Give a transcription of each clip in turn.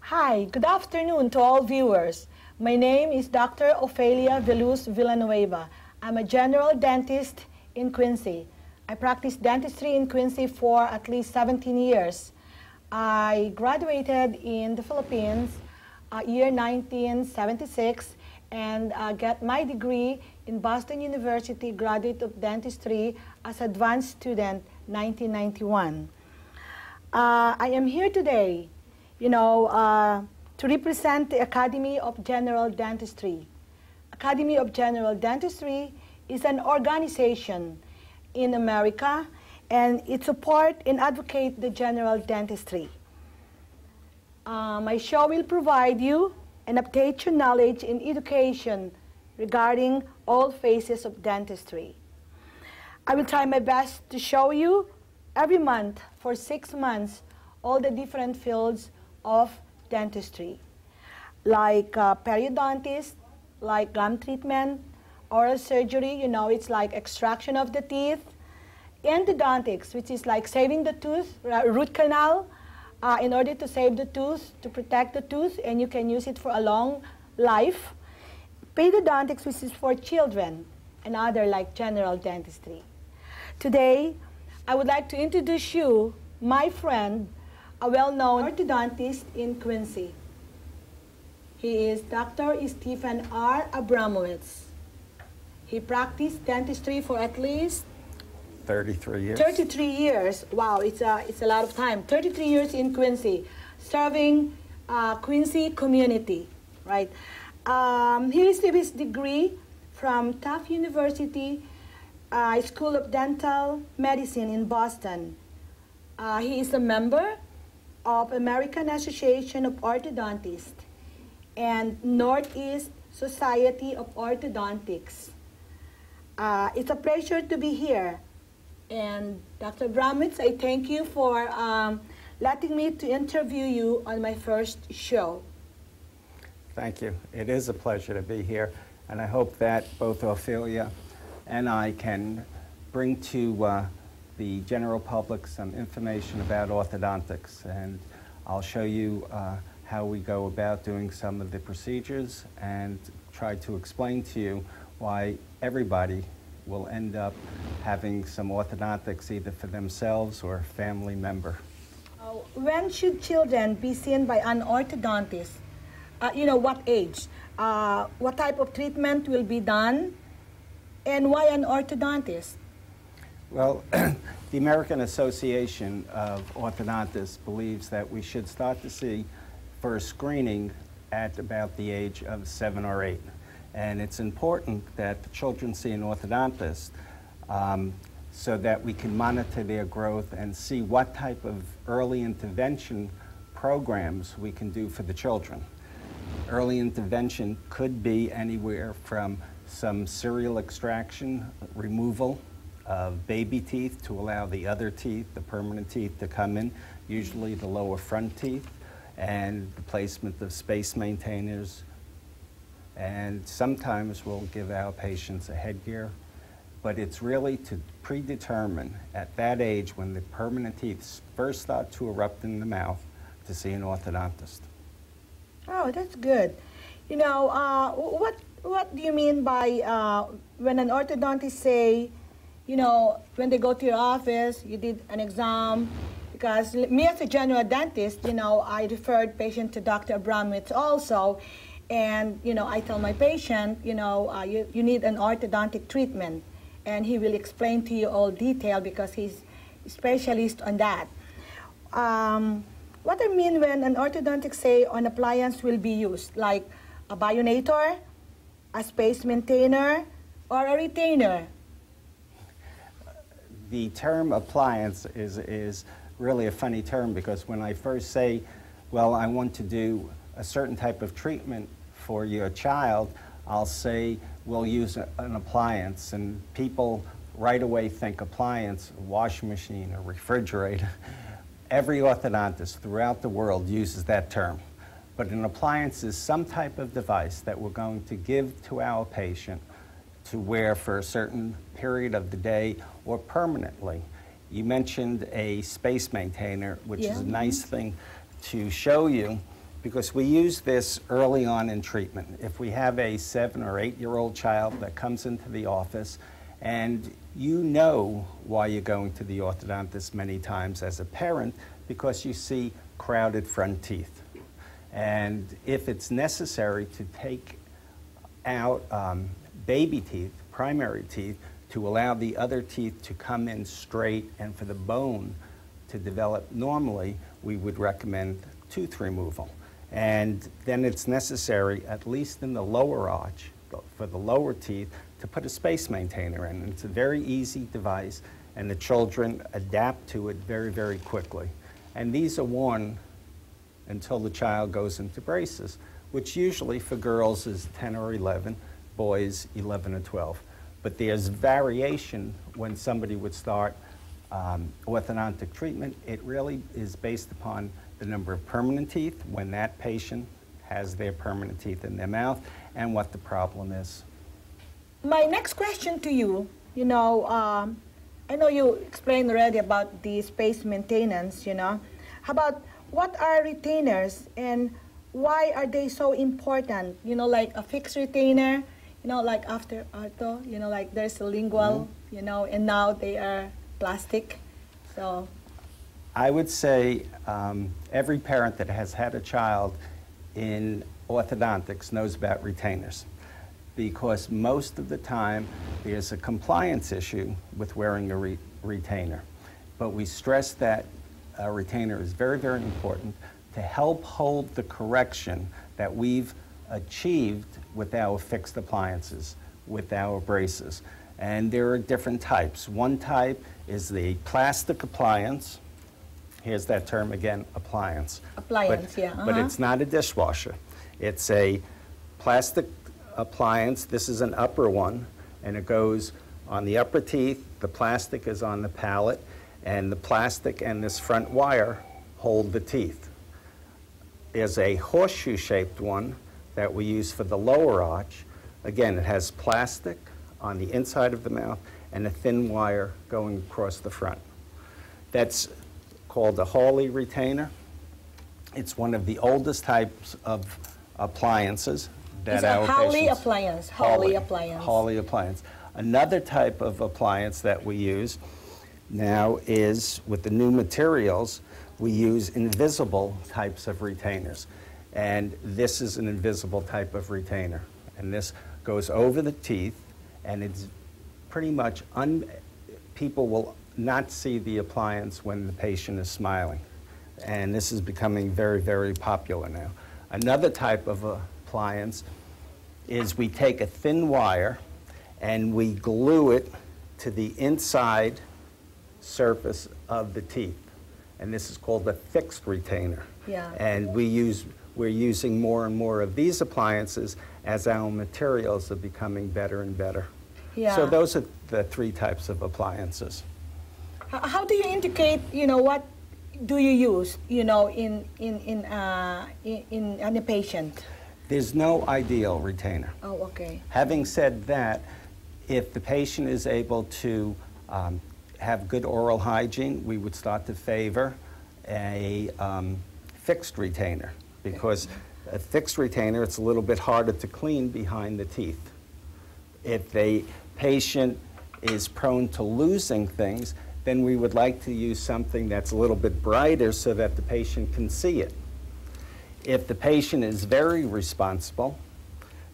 Hi, good afternoon to all viewers. My name is Dr. Ofelia Villanueva. I'm a general dentist in Quincy. I practiced dentistry in Quincy for at least 17 years. I graduated in the Philippines year 1976 and got my degree in Boston University Graduate of Dentistry as advanced student 1991. I am here today, to represent the Academy of General Dentistry. Academy of General Dentistry is an organization in America, and it supports and advocates the general dentistry. My show will provide you and update your knowledge in education regarding all phases of dentistry. I will try my best to show you every month for 6 months all the different fields of dentistry, like periodontist, like gum treatment, oral surgery, it's like extraction of the teeth, endodontics, which is like saving the tooth, root canal, in order to save the tooth, to protect the tooth, and you can use it for a long life. Periodontics, which is for children, and other like general dentistry. Today, I would like to introduce you my friend, a well-known orthodontist in Quincy. He is Dr. Stephen R. Abramowitz. He practiced dentistry for at least 33 years. 33 years. Wow, it's a lot of time. 33 years in Quincy, serving Quincy community, right? He received his degree from Tufts University School of Dental Medicine in Boston. He is a member of American Association of Orthodontics and Northeast Society of Orthodontics. It's a pleasure to be here. And Dr. Abramowitz, I thank you for letting me to interview you on my first show. Thank you. It is a pleasure to be here, and I hope that both Ophelia and I can bring to the general public some information about orthodontics, and I'll show you how we go about doing some of the procedures and try to explain to you why everybody will end up having some orthodontics either for themselves or a family member. When should children be seen by an orthodontist? What age? What type of treatment will be done? And why an orthodontist? Well, the American Association of Orthodontists believes that we should start to see first screening at about the age of 7 or 8. And it's important that the children see an orthodontist so that we can monitor their growth and see what type of early intervention programs we can do for the children. Early intervention could be anywhere from some serial extraction, removal of baby teeth to allow the other teeth, the permanent teeth, to come in, usually the lower front teeth, and the placement of space maintainers. And sometimes we'll give our patients a headgear, but it's really to predetermine at that age when the permanent teeth first start to erupt in the mouth to see an orthodontist. Oh, that's good. What do you mean by when an orthodontist say, when they go to your office, you did an exam? Because me as a general dentist, I referred patient to Dr. Abramowitz also. And, I tell my patient, you need an orthodontic treatment. And he will explain to you all detail because he's a specialist on that. What I mean when an orthodontic say an appliance will be used, like a bionator, a space maintainer, or a retainer? The term appliance is really a funny term because when I first say, well, I want to do a certain type of treatment for your child, I'll say we'll use an appliance, and people right away think appliance, a washing machine, a refrigerator. Every orthodontist throughout the world uses that term. But an appliance is some type of device that we're going to give to our patient to wear for a certain period of the day or permanently. You mentioned a space maintainer, which is a nice thing to show you because we use this early on in treatment. If we have a 7 or 8-year-old child that comes into the office and you know why you're going to the orthodontist many times as a parent, because you see crowded front teeth. And if it's necessary to take out baby teeth, primary teeth, to allow the other teeth to come in straight and for the bone to develop normally, we would recommend tooth removal. And then it's necessary, at least in the lower arch, for the lower teeth, to put a space maintainer in. And it's a very easy device, and the children adapt to it very, very quickly. And these are worn until the child goes into braces, which usually for girls is 10 or 11, boys 11 or 12. But there's variation when somebody would start orthodontic treatment. It really is based upon the number of permanent teeth when that patient has their permanent teeth in their mouth and what the problem is. My next question to you, I know you explained already about the space maintenance, How about what are retainers and why are they so important? Like a fixed retainer, like after ortho, like there's a lingual, and now they are plastic. So I would say every parent that has had a child in orthodontics knows about retainers, because most of the time there's a compliance issue with wearing a retainer. But we stress that a retainer is very, very important to help hold the correction that we've achieved with our fixed appliances, with our braces. And there are different types. One type is the plastic appliance. Here's that term again, appliance. Appliance, yeah. But it's not a dishwasher. It's a plastic appliance. This is an upper one, and it goes on the upper teeth. The plastic is on the palate, and the plastic and this front wire hold the teeth. There's a horseshoe-shaped one that we use for the lower arch. Again, it has plastic on the inside of the mouth and a thin wire going across the front. That's called a Hawley retainer. It's one of the oldest types of appliances that our patients... Hawley appliance. Hawley appliance. Another type of appliance that we use now is, with the new materials, we use invisible types of retainers. And this is an invisible type of retainer. And this goes over the teeth, and it's pretty much, people will not see the appliance when the patient is smiling. And this is becoming very, very popular now. Another type of appliance is we take a thin wire and we glue it to the inside surface of the teeth. And this is called a fixed retainer. Yeah. And we're using more and more of these appliances as our materials are becoming better and better. Yeah. So those are the three types of appliances. How do you indicate, what do you use, in a patient? There's no ideal retainer. Oh, okay. Having said that, if the patient is able to have good oral hygiene, we would start to favor a fixed retainer, because a fixed retainer, it's a little bit harder to clean behind the teeth. If the patient is prone to losing things, then we would like to use something that's a little bit brighter so that the patient can see it. If the patient is very responsible,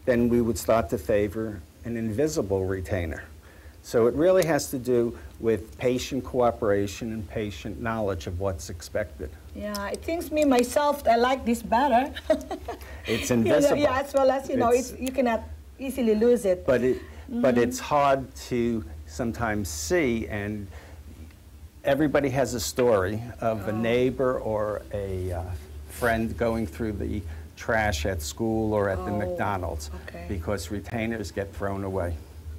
then we would start to favor an invisible retainer. So it really has to do with patient cooperation and patient knowledge of what's expected. Yeah, it seems me myself, I like this better. It's invisible. Yeah, as well as, you cannot easily lose it. But it's hard to sometimes see, and everybody has a story of a neighbor or a friend going through the trash at school or at the McDonald's, because retainers get thrown away.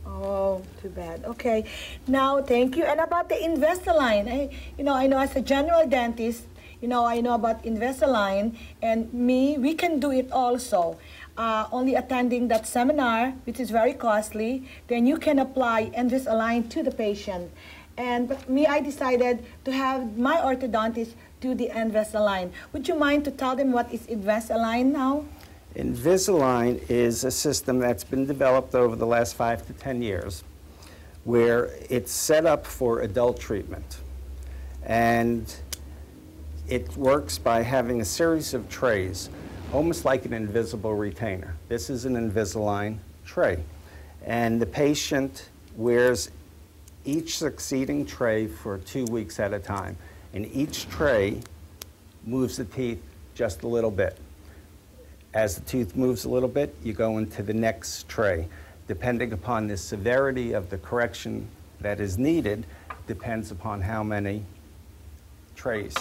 Oh, too bad. Okay. Now, thank you. And about the Invisalign, I know as a general dentist, I know about Invisalign, and we can do it also. Only attending that seminar, which is very costly, then you can apply Invisalign to the patient. But I decided to have my orthodontist do the Invisalign. Would you mind to tell them what is Invisalign now? Invisalign is a system that's been developed over the last 5 to 10 years where it's set up for adult treatment. And it works by having a series of trays, almost like an invisible retainer. This is an Invisalign tray. And the patient wears each succeeding tray for 2 weeks at a time. And each tray moves the teeth just a little bit. As the tooth moves a little bit, you go into the next tray. Depending upon the severity of the correction that is needed, depends upon how many trays.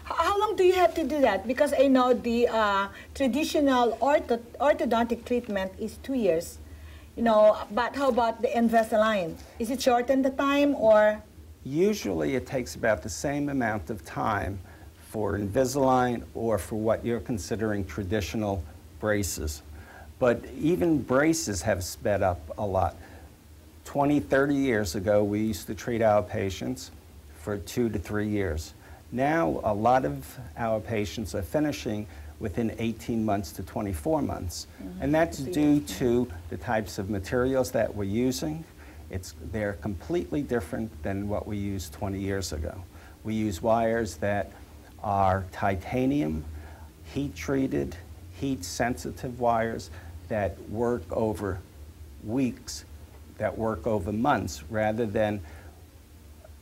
How long do you have to do that? Because I know the traditional orthodontic treatment is 2 years. You know, but how about the Invisalign? Is it shorten the time or? Usually it takes about the same amount of time for Invisalign or for what you're considering traditional braces. But even braces have sped up a lot. 20, 30 years ago, we used to treat our patients for 2 to 3 years. Now, a lot of our patients are finishing within 18 months to 24 months. Mm-hmm. And that's due to the types of materials that we're using. They're completely different than what we used 20 years ago. We use wires that are titanium, heat-treated, heat-sensitive wires that work over weeks, that work over months, rather than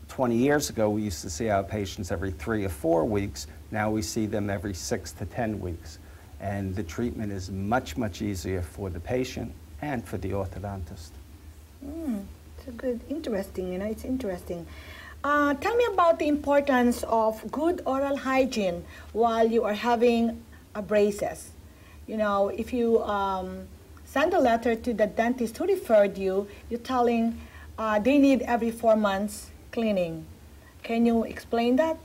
20 years ago, we used to see our patients every 3 or 4 weeks. Now we see them every 6 to 10 weeks. And the treatment is much, much easier for the patient and for the orthodontist. It's a good, interesting, you know, it's interesting. Tell me about the importance of good oral hygiene while you are having braces. You know, if you send a letter to the dentist who referred you, you're telling they need every 4 months cleaning. Can you explain that?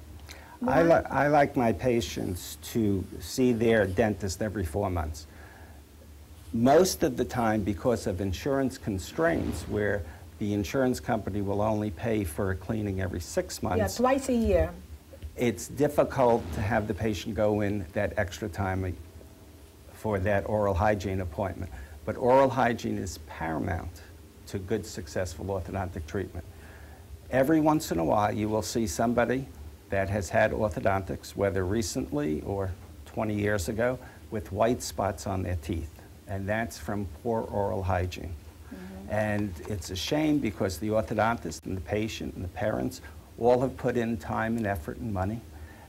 I like my patients to see their dentist every 4 months. Most of the time, because of insurance constraints, where the insurance company will only pay for a cleaning every 6 months. Yeah, twice a year. It's difficult to have the patient go in that extra time for that oral hygiene appointment. But oral hygiene is paramount to good, successful orthodontic treatment. Every once in a while, you will see somebody that has had orthodontics, whether recently or 20 years ago, with white spots on their teeth. And that's from poor oral hygiene. Mm-hmm. And it's a shame because the orthodontist and the patient and the parents all have put in time and effort and money.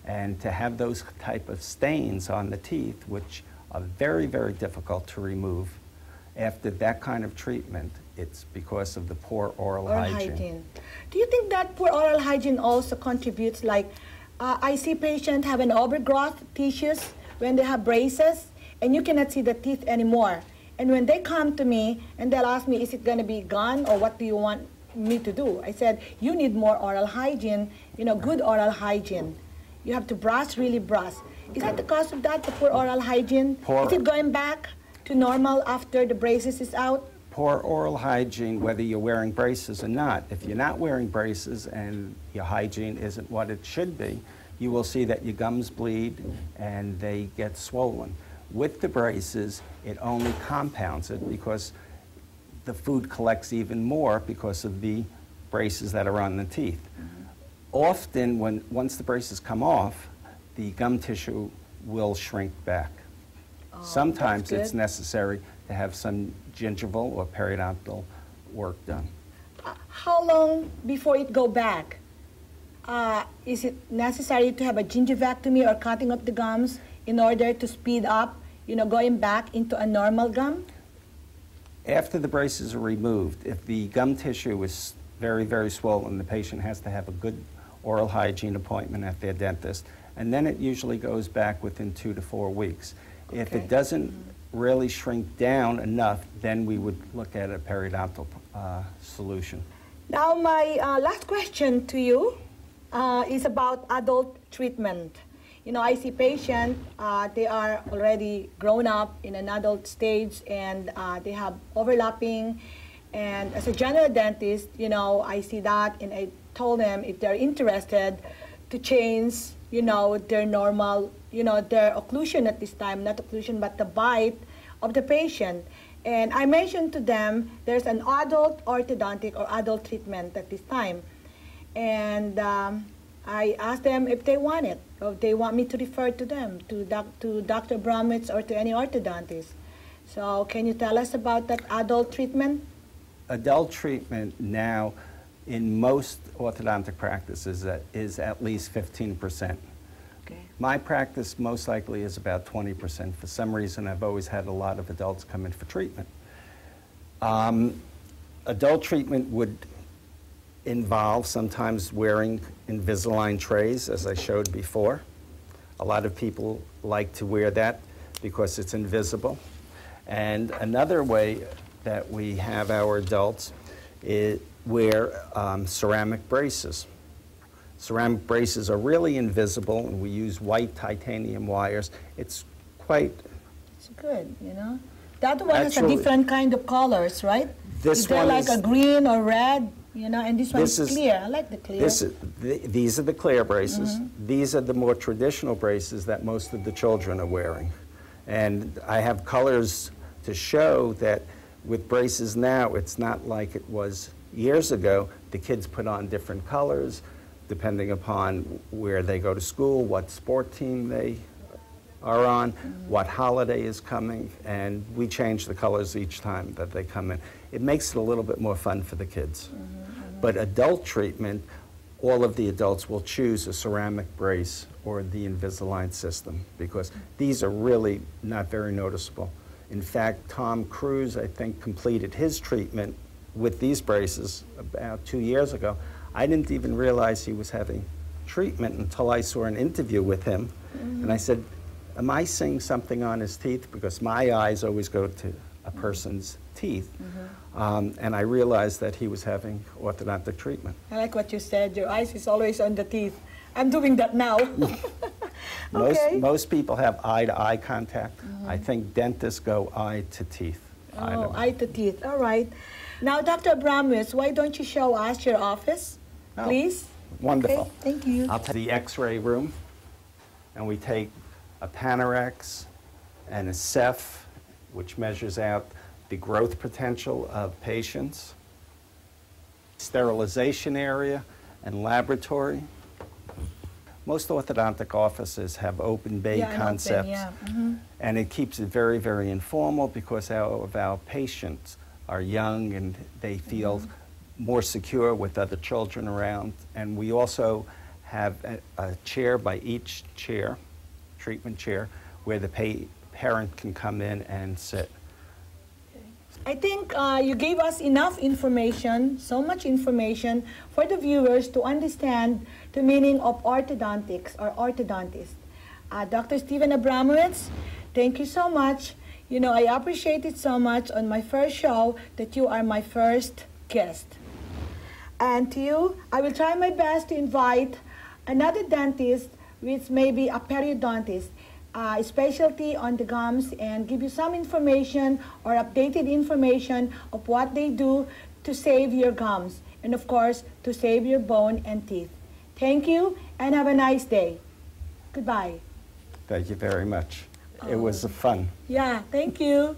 And to have those type of stains on the teeth, which are very, very difficult to remove, after that kind of treatment, it's because of the poor oral hygiene. Do you think that poor oral hygiene also contributes, like, I see patients have an overgrowth tissues when they have braces, and you cannot see the teeth anymore. And when they come to me and they'll ask me, is it going to be gone or what do you want me to do? I said, you need more oral hygiene, you know, good oral hygiene. You have to brush, really brush. Is that the cause of that, the poor oral hygiene? Is it going back to normal after the braces is out? Poor oral hygiene, whether you're wearing braces or not. If you're not wearing braces and your hygiene isn't what it should be, you will see that your gums bleed and they get swollen. With the braces, it only compounds it because the food collects even more because of the braces that are on the teeth. Mm-hmm. Often, once the braces come off, the gum tissue will shrink back. Oh, sometimes it's necessary to have some gingival or periodontal work done. How long before it go back? Is it necessary to have a gingivectomy or cutting of the gums in order to speed up, you know, going back into a normal gum? After the braces are removed, if the gum tissue is very, very swollen, the patient has to have a good oral hygiene appointment at their dentist, and then it usually goes back within 2 to 4 weeks. Okay. If it doesn't really shrink down enough, then we would look at a periodontal solution. Now, my last question to you is about adult treatment. You know, I see patients, they are already grown up in an adult stage and they have overlapping. And as a general dentist, you know, I see that and I told them if they're interested to change, you know, their normal, you know, their occlusion at this time, not occlusion, but the bite of the patient. And I mentioned to them there's an adult orthodontic or adult treatment at this time. And I asked them if they want it, or if they want me to refer to them, to Dr. Abramowitz or to any orthodontist. So can you tell us about that adult treatment? Adult treatment now in most orthodontic practices is at least 15%. Okay. My practice most likely is about 20%. For some reason, I've always had a lot of adults come in for treatment. Adult treatment would involve sometimes wearing Invisalign trays, as I showed before. A lot of people like to wear that because it's invisible. And another way that we have our adults is wear ceramic braces. Ceramic braces are really invisible, and we use white titanium wires. It's quite... It's good, you know. That one has a different kind of colors, right? This one one like a green or red, you know, and this one is clear. I like the clear. These are the clear braces. These are the more traditional braces that most of the children are wearing. And I have colors to show that with braces now, it's not like it was years ago. The kids put on different colors depending upon where they go to school, what sport team they are on, what holiday is coming, and we change the colors each time that they come in. It makes it a little bit more fun for the kids. But adult treatment, all of the adults will choose a ceramic brace or the Invisalign system because these are really not very noticeable. In fact, Tom Cruise, I think, completed his treatment with these braces about 2 years ago. I didn't even realize he was having treatment until I saw an interview with him. And I said, am I seeing something on his teeth? Because my eyes always go to a person's teeth. And I realized that he was having orthodontic treatment. I like what you said. Your eyes is always on the teeth. I'm doing that now. Most people have eye-to-eye contact. I think dentists go eye to teeth. Oh, eye to teeth. All right. Now, Dr. Abramowitz, why don't you show us your office, please? Wonderful. Okay, thank you. I'll take the X-ray room, and we take a Panorex and a Ceph, which measures out the growth potential of patients, sterilization area, and laboratory. Most orthodontic offices have open bay concepts, and it keeps it very, very informal because our patients are young and they feel more secure with other children around. And we also have a chair by each chair, treatment chair, where the parent can come in and sit. I think you gave us enough information, so much information for the viewers to understand the meaning of orthodontics or orthodontist. Dr. Stephen Abramowitz, thank you so much. You know, I appreciate it so much on my first show that you are my first guest. And to you, I will try my best to invite another dentist, which may be a periodontist, a specialty on the gums, and give you some information or updated information of what they do to save your gums and, of course, to save your bone and teeth. Thank you, and have a nice day. Goodbye. Thank you very much. It was fun. Yeah, thank you.